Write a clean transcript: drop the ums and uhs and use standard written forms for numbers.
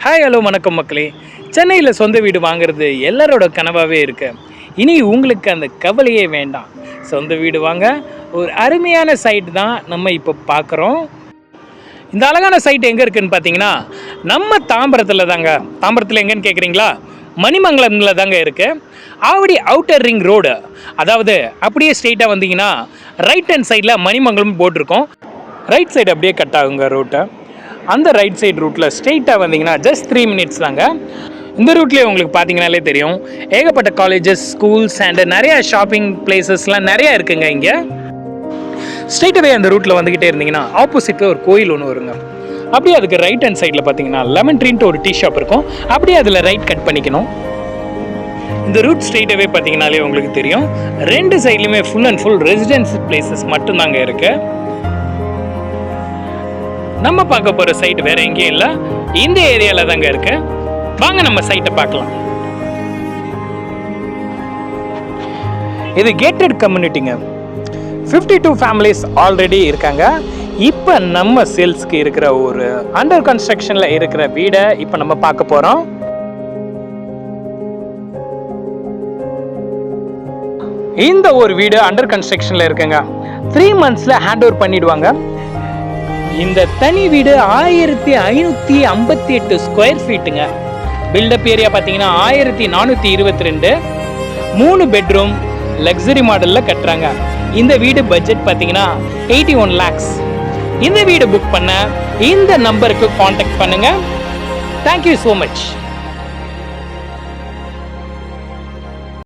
Hi hello வணக்கம் மக்களே. சென்னையில் சொந்த வீடு வாங்குறது எல்லாரோட கனவாகவே இருக்கு. இனி உங்களுக்கு அந்த கவலையே வேண்டாம். சொந்த வீடு வாங்க ஒரு அருமையான சைட் தான் நம்ம இப்போ பார்க்குறோம். இந்த அழகான சைட் எங்கே இருக்குதுன்னு பார்த்தீங்கன்னா நம்ம தாம்பரத்தில் தாங்க. தாம்பரத்தில் எங்கேன்னு கேட்குறீங்களா? மணிமங்கலமில் தாங்க இருக்குது. ஆவடி அவுட்டர் ரிங் ரோடு, அதாவது அப்படியே ஸ்ட்ரெயிட்டாக வந்தீங்கன்னா ரைட் ஹேண்ட் சைடில் மணிமங்கலம் போட்டிருக்கோம். ரைட் சைடு அப்படியே கட் ஆகுங்க ரூட்டை. அந்த ரைட் சைடு ரூட்டில் ஸ்ட்ரெயிட்டாக வந்தீங்கன்னா ஜஸ்ட் 3 minutes தாங்க. இந்த ரூட்லேயே உங்களுக்கு பார்த்தீங்கனாலே தெரியும், ஏகப்பட்ட காலேஜஸ், ஸ்கூல்ஸ் அண்டு நிறையா ஷாப்பிங் பிளேசஸ்லாம் நிறையா இருக்குங்க. இங்கே ஸ்ட்ரெயிட்டாகவே அந்த ரூட்டில் வந்துக்கிட்டே இருந்தீங்கன்னா ஆப்போசிட்டில் ஒரு கோயில் ஒன்று வருங்க. அப்படியே அதுக்கு ரைட் ஹேண்ட் சைடில் பார்த்தீங்கன்னா லெமன் ட்ரீன்ட்டு ஒரு டீ ஷாப் இருக்கும். அப்படியே அதில் ரைட் கட் பண்ணிக்கணும். இந்த ரூட் ஸ்ட்ரெயிட்டாகவே பார்த்தீங்கனாலே உங்களுக்கு தெரியும், 2 சைட்லையுமே full and full residency places மட்டும்தாங்க இருக்குது. நம்ம பார்க்க போகிற சைட் வேறு எங்கேயும் இல்லை, இந்த ஏரியாவில் தாங்க இருக்கு. வாங்க நம்ம சைட்டை பார்க்கலாம். இது கேட்டட் கம்யூனிட்டிங்க. 52 ஃபேமிலிஸ் ஆல்ரெடி இருக்காங்க. இப்போ நம்ம சேல்ஸ்க்கு இருக்கிற ஒரு அண்டர் கன்ஸ்ட்ரக்ஷனில் இருக்கிற வீடை இப்போ நம்ம பார்க்க போகிறோம். இந்த ஒரு வீடு அண்டர் கன்ஸ்ட்ரக்ஷனில் இருக்குங்க. 3 months ஹேண்ட் ஓவர் பண்ணிடுவாங்க. இந்த தனி வீடு 1558 ஸ்கொயர் ஃபீட்டுங்க. பில்டப் ஏரியா பார்த்தீங்கன்னா 1422, 3 பெட்ரூம் லக்ஸரி மாடலில் கட்டுறாங்க. இந்த வீடு பட்ஜெட் பார்த்தீங்கன்னா 81 lakhs. இந்த வீடு புக் பண்ண இந்த நம்பருக்கு காண்டாக்ட் பண்ணுங்க. Thank you so much.